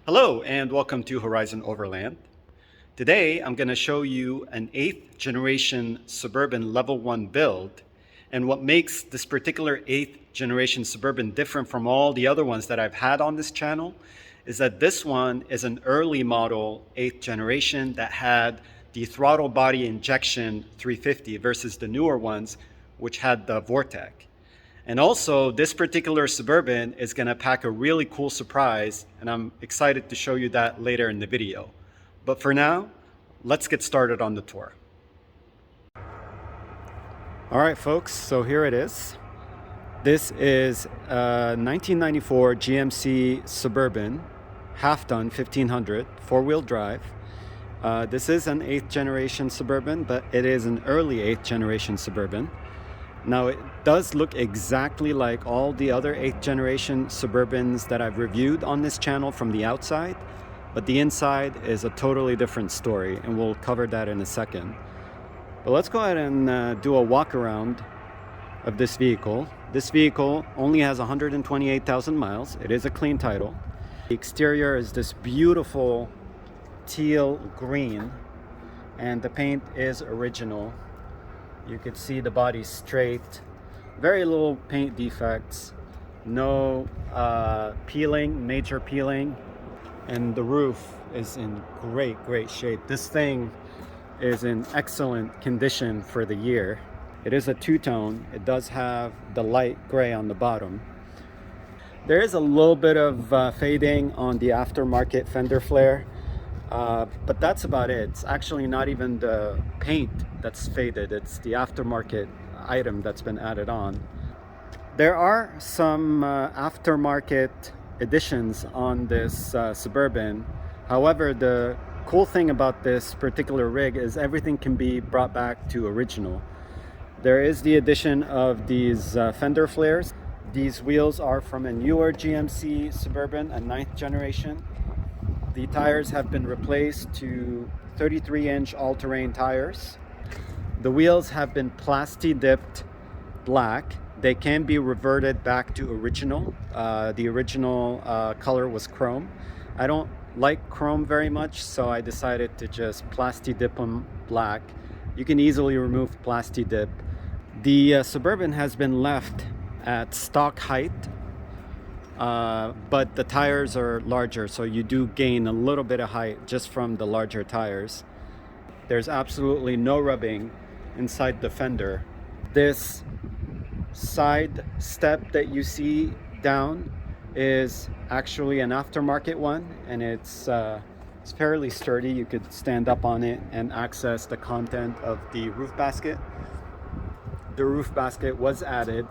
Hello and welcome to Horizon Overland. Today I'm going to show you an 8th generation Suburban Level 1 build, and what makes this particular 8th generation Suburban different from all the other ones that I've had on this channel is that this one is an early model 8th generation that had the throttle body injection 350 versus the newer ones which had the Vortec. And also, this particular Suburban is going to pack a really cool surprise, and I'm excited to show you that later in the video. But for now, let's get started on the tour. All right, folks, so here it is. This is a 1994 GMC Suburban, half-ton 1500, four-wheel drive. This is an 8th generation Suburban, but it is an early 8th generation Suburban. Now, it does look exactly like all the other 8th generation Suburbans that I've reviewed on this channel from the outside, but the inside is a totally different story, and we'll cover that in a second. But let's go ahead and do a walk around of this vehicle. This vehicle only has 128,000 miles. It is a clean title. The exterior is this beautiful teal green, and the paint is original. You could see the body straight, very little paint defects, no major peeling, and the roof is in great shape. This thing is in excellent condition for the year. It is a two-tone. It does have the light gray on the bottom. There is a little bit of fading on the aftermarket fender flare. But that's about it. It's actually not even the paint that's faded, it's the aftermarket item that's been added on. There are some aftermarket additions on this Suburban. However, the cool thing about this particular rig is everything can be brought back to original. There is the addition of these fender flares. These wheels are from a newer GMC Suburban, a 9th generation. The tires have been replaced to 33-inch all-terrain tires. The wheels have been plasti-dipped black. They can be reverted back to original. The original color was chrome. I don't like chrome very much, so I decided to just plasti-dip them black. You can easily remove plasti-dip. The Suburban has been left at stock height, but the tires are larger, so you do gain a little bit of height just from the larger tires. There's absolutely no rubbing inside the fender. This side step that you see down is actually an aftermarket one, and it's fairly sturdy. You could stand up on it and access the content of the roof basket. The roof basket was added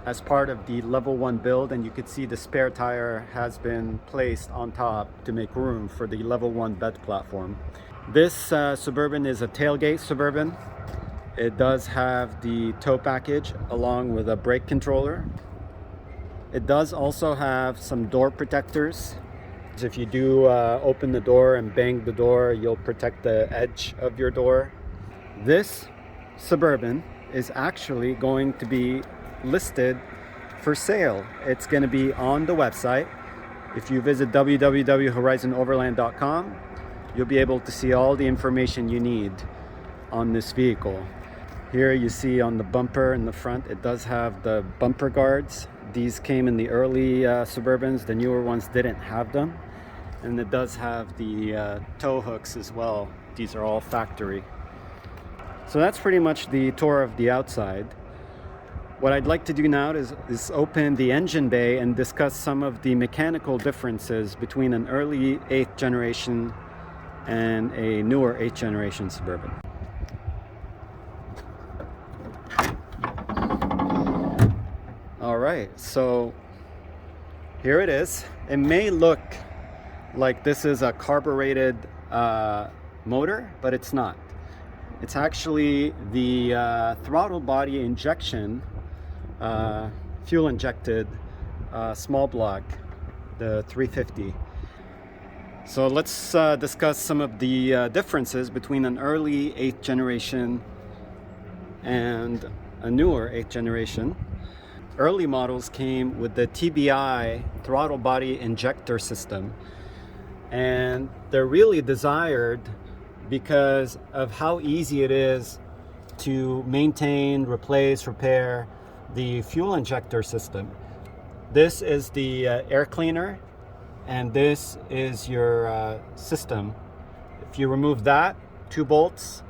as part of the level 1 build, and you could see the spare tire has been placed on top to make room for the level 1 bed platform. This Suburban is a tailgate Suburban. It does have the tow package along with a brake controller. It does also have some door protectors. So if you do open the door and bang the door, you'll protect the edge of your door. This Suburban is actually going to be listed for sale. It's going to be on the website. If you visit www.horizonoverland.com, you'll be able to see all the information you need on this vehicle. Here you see on the bumper in the front, it does have the bumper guards. These came in the early Suburbans. The newer ones didn't have them. And it does have the tow hooks as well. These are all factory. So that's pretty much the tour of the outside. What I'd like to do now is open the engine bay and discuss some of the mechanical differences between an early 8th generation and a newer 8th generation Suburban. All right, so here it is. It may look like this is a carbureted motor, but it's not. It's actually the throttle body injection, fuel injected small block, the 350. So let's discuss some of the differences between an early 8th generation and a newer 8th generation. Early models came with the TBI throttle body injector system. and they're really desired because of how easy it is to maintain, replace, repair the fuel injector system. This is the air cleaner, and this is your system. If you remove that, 2 bolts,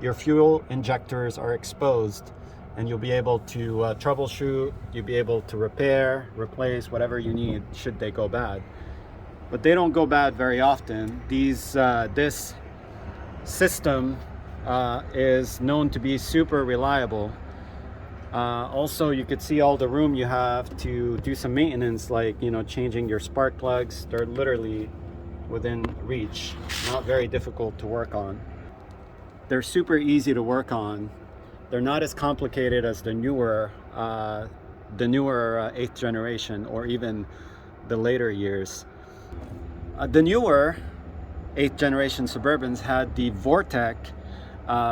your fuel injectors are exposed, and you'll be able to troubleshoot, you'll be able to repair, replace whatever you need should they go bad. But they don't go bad very often. This system is known to be super reliable. Also, you could see all the room you have to do some maintenance, like changing your spark plugs. They're literally within reach, not very difficult to work on. They're super easy to work on. They're not as complicated as the newer 8th generation or even the later years. The newer 8th generation Suburbans had the Vortec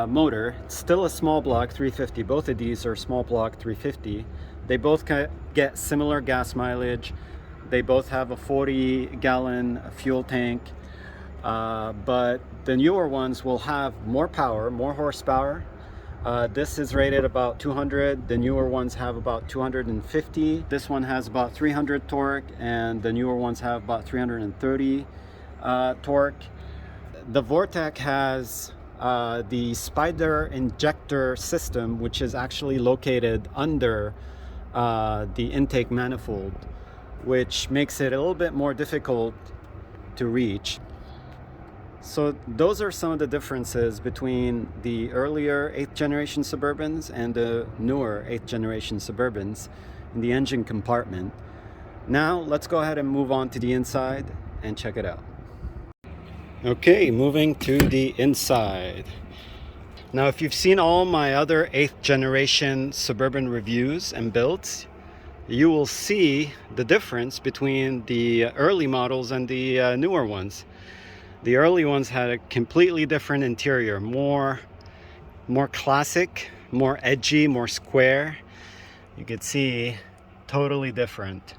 motor. It's still a small block 350. Both of these are small block 350. They both get similar gas mileage. They both have a 40-gallon fuel tank, but the newer ones will have more power, more horsepower. This is rated about 200. The newer ones have about 250. This one has about 300 torque, and the newer ones have about 330 torque. The Vortec has the spider injector system, which is actually located under the intake manifold, which makes it a little bit more difficult to reach. So those are some of the differences between the earlier 8th generation Suburbans and the newer 8th generation Suburbans in the engine compartment. Now let's go ahead and move on to the inside and check it out. Okay, moving to the inside. Now, if you've seen all my other 8th generation Suburban reviews and builds, you will see the difference between the early models and the newer ones. The early ones had a completely different interior, more classic, more edgy, more square. You could see totally different.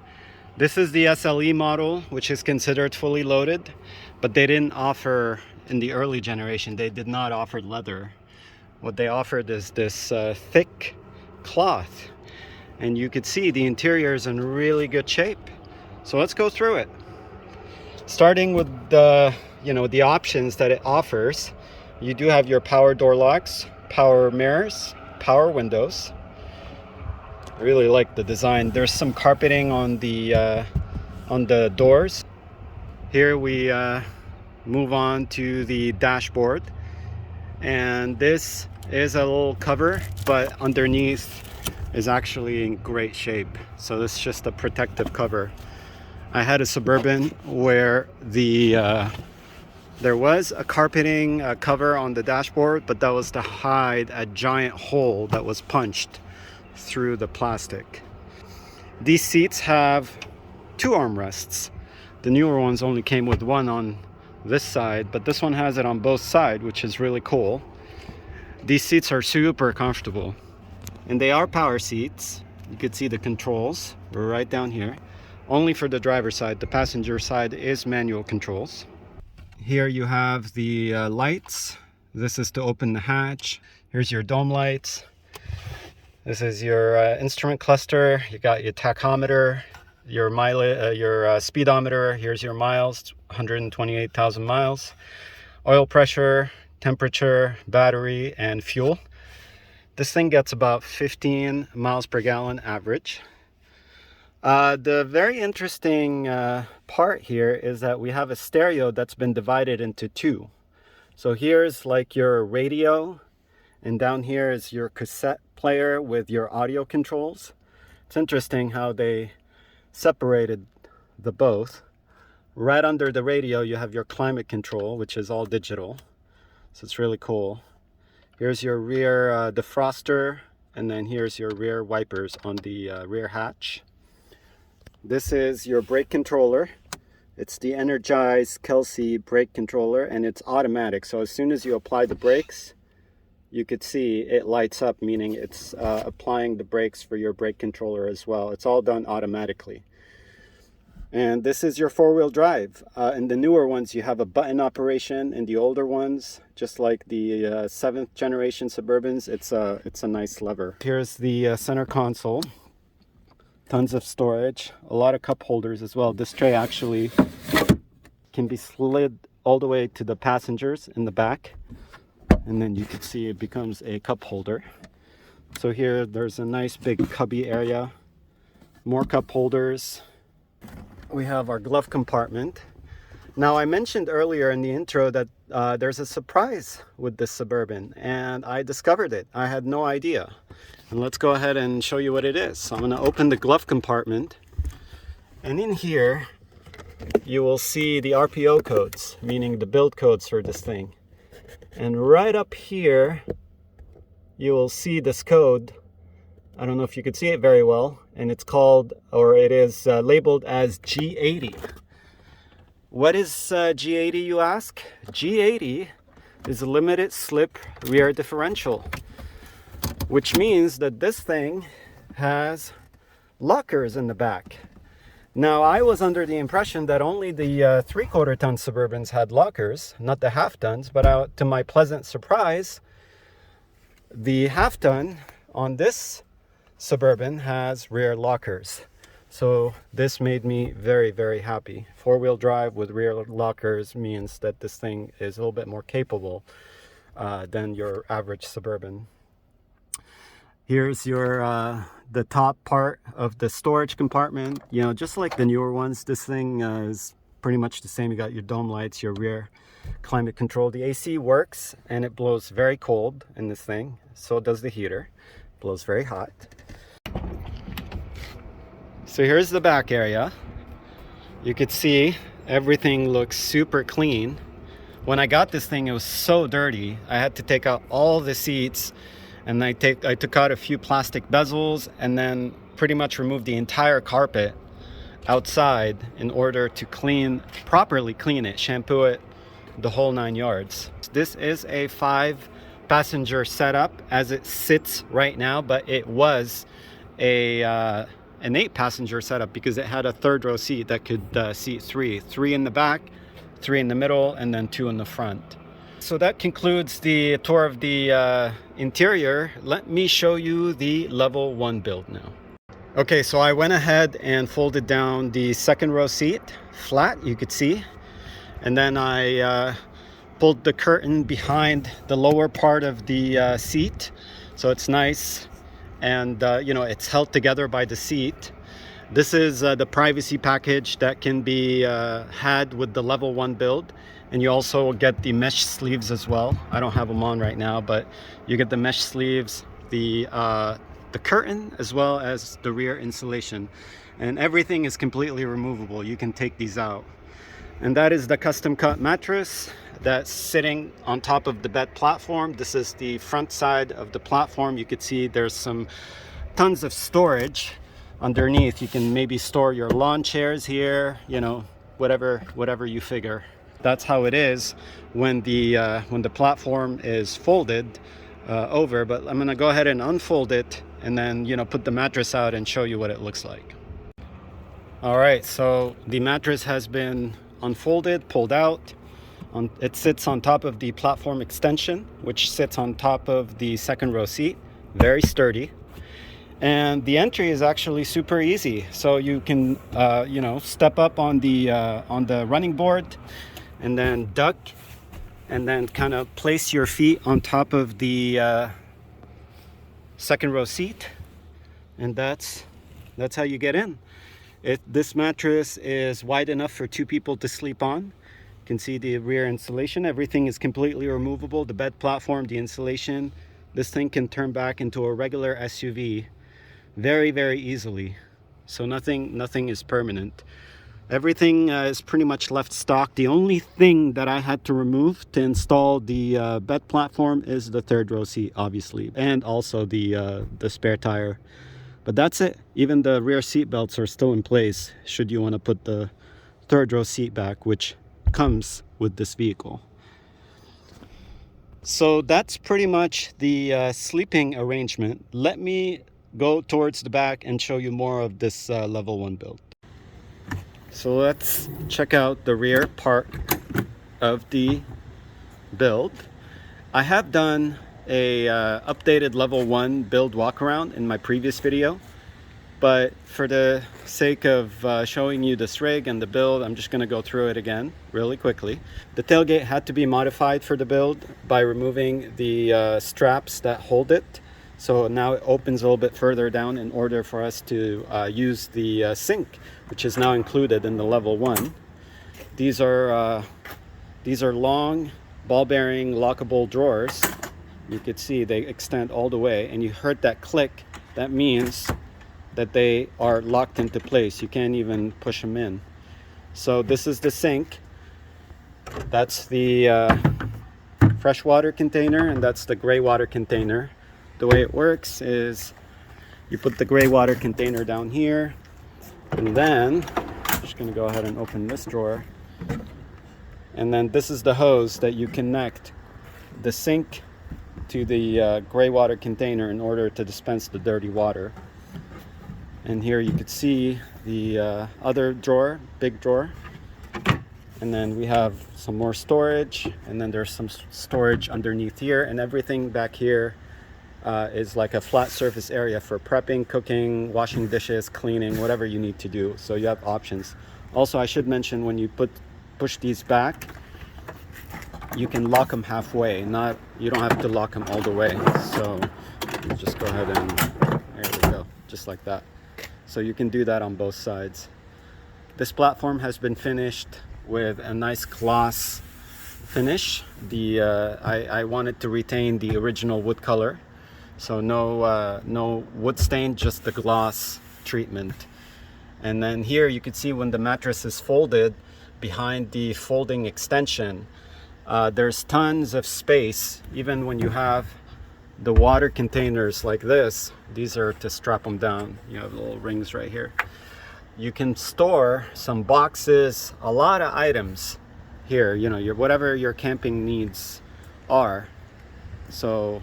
This is the SLE model, which is considered fully loaded, but they didn't offer, in the early generation, they did not offer leather. What they offered is this thick cloth, and you could see the interior is in really good shape. So let's go through it. Starting with the options that it offers, you do have your power door locks, power mirrors, power windows. I really like the design. There's some carpeting on the doors. Here we move on to the dashboard, and this is a little cover, but underneath is actually in great shape. So this is just a protective cover. I had a Suburban where there was a carpeting cover on the dashboard, but that was to hide a giant hole that was punched through the plastic. These seats have 2 armrests. The newer ones only came with one on this side, but this one has it on both sides, which is really cool. These seats are super comfortable, and they are power seats. You could see the controls right down here. Only for the driver's side. The passenger side is manual controls. Here you have the lights. This is to open the hatch. Here's your dome lights. This is your instrument cluster. You got your tachometer, your mileage, your speedometer. Here's your miles, 128,000 miles. Oil pressure, temperature, battery, and fuel. This thing gets about 15 miles per gallon average. The very interesting part here is that we have a stereo that's been divided into 2. So here's like your radio, and down here is your cassette player with your audio controls. It's interesting how they separated the both. Right under the radio you have your climate control, which is all digital. So it's really cool. Here's your rear defroster, and then here's your rear wipers on the rear hatch. This is your brake controller. It's the Energize Kelsey brake controller, and it's automatic. So as soon as you apply the brakes, you could see it lights up, meaning it's applying the brakes for your brake controller as well. It's all done automatically. And this is your four-wheel drive. In the newer ones, you have a button operation. In the older ones, just like the 7th generation Suburbans, it's a nice lever. Here's the center console. Tons of storage, a lot of cup holders as well. This tray actually can be slid all the way to the passengers in the back. And then you can see it becomes a cup holder. So here, there's a nice big cubby area. More cup holders. We have our glove compartment. Now, I mentioned earlier in the intro that there's a surprise with this Suburban, and I discovered it. I had no idea. And let's go ahead and show you what it is. So I'm going to open the glove compartment, and in here you will see the RPO codes, meaning the build codes for this thing. And right up here you will see this code. I don't know if you could see it very well, and it's called, or it is labeled as G80. What is G80, you ask? G80 is a limited slip rear differential, which means that this thing has lockers in the back. Now, I was under the impression that only the 3/4 ton Suburbans had lockers, not the half tons, but to my pleasant surprise, the half ton on this Suburban has rear lockers. So this made me very, very happy. Four-wheel drive with rear lockers means that this thing is a little bit more capable than your average Suburban. Here's your the top part of the storage compartment. You know, just like the newer ones, this thing is pretty much the same. You got your dome lights, your rear climate control. The AC works, and it blows very cold in this thing. So does the heater. It blows very hot. So here's the back area. You could see everything looks super clean. When I got this thing, it was so dirty. I had to take out all the seats, and I took out a few plastic bezels, and then pretty much removed the entire carpet outside in order to properly clean it, shampoo it, the whole 9 yards. This is a 5-passenger setup as it sits right now, but it was an 8-passenger setup because it had a third row seat that could seat 3 in the back, 3 in the middle, and then 2 in the front. So that concludes the tour of the interior. Let me show you the level 1 build now. Okay, so I went ahead and folded down the second row seat flat, you could see, and then I pulled the curtain behind the lower part of the seat, so it's nice, and you know, it's held together by the seat. This is the privacy package that can be had with the level 1 build, and you also get the mesh sleeves as well. I don't have them on right now, but you get the mesh sleeves, the curtain, as well as the rear insulation, and everything is completely removable. You can take these out. And that is the custom cut mattress that's sitting on top of the bed platform. This is the front side of the platform. You could see there's tons of storage underneath. You can maybe store your lawn chairs here, you know, whatever you figure. That's how it is when the platform is folded over. But I'm gonna go ahead and unfold it, and then, you know, put the mattress out and show you what it looks like. All right, so the mattress has been unfolded, pulled out. It sits on top of the platform extension, which sits on top of the second row seat. Very sturdy. And the entry is actually super easy. So you can, you know, step up on the running board, and then duck, and then kind of place your feet on top of the second row seat, and that's how you get in. This mattress is wide enough for 2 people to sleep on. You can see the rear insulation. Everything is completely removable. The bed platform, the insulation. This thing can turn back into a regular SUV very, very easily. So nothing is permanent. Everything is pretty much left stock. The only thing that I had to remove to install the bed platform is the third row seat, obviously, and also the spare tire. But that's it. Even the rear seat belts are still in place should you want to put the third row seat back, which comes with this vehicle. So that's pretty much the sleeping arrangement. Let me go towards the back and show you more of this level 1 build. So let's check out the rear part of the build. I have done a updated level 1 build walk around in my previous video, but for the sake of showing you this rig and the build, I'm just going to go through it again really quickly. The tailgate had to be modified for the build by removing the straps that hold it. So now it opens a little bit further down in order for us to use the sink, which is now included in the level 1. These are long ball bearing lockable drawers. You could see they extend all the way, and you heard that click. That means that they are locked into place. You can't even push them in. So this is the sink. That's the freshwater container, and that's the gray water container. The way it works is you put the gray water container down here, and then I'm just going to go ahead and open this drawer. And then this is the hose that you connect the sink to the gray water container in order to dispense the dirty water. And here you could see the other drawer, big drawer. And then we have some more storage, and then there's some storage underneath here, and everything back here is like a flat surface area for prepping, cooking, washing dishes, cleaning, whatever you need to do. So you have options. Also, I should mention, when you push these back, you can lock them halfway. You don't have to lock them all the way. So you just go ahead and there we go, just like that. So you can do that on both sides. This platform has been finished with a nice gloss finish. I wanted to retain the original wood color. So no wood stain, just the gloss treatment. And then here you can see when the mattress is folded, behind the folding extension, there's tons of space. Even when you have the water containers like this, these are to strap them down. You have little rings right here. You can store some boxes, a lot of items here, you know, whatever your camping needs are. So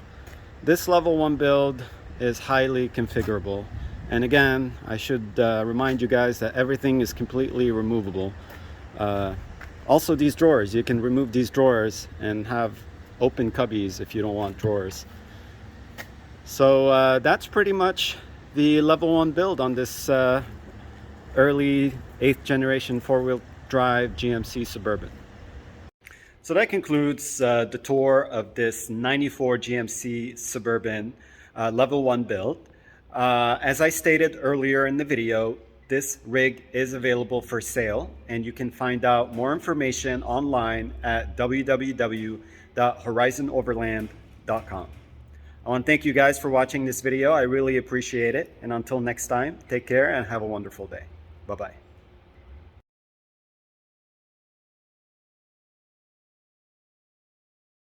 this level 1 build is highly configurable. And again, I should remind you guys that everything is completely removable. Also, these drawers, you can remove these drawers and have open cubbies if you don't want drawers. So that's pretty much the level 1 build on this early 8th generation 4-wheel drive GMC Suburban. So that concludes the tour of this 94 GMC Suburban level 1 build. As I stated earlier in the video, this rig is available for sale, and you can find out more information online at www.horizonoverland.com. I want to thank you guys for watching this video. I really appreciate it. And until next time, take care and have a wonderful day. Bye-bye.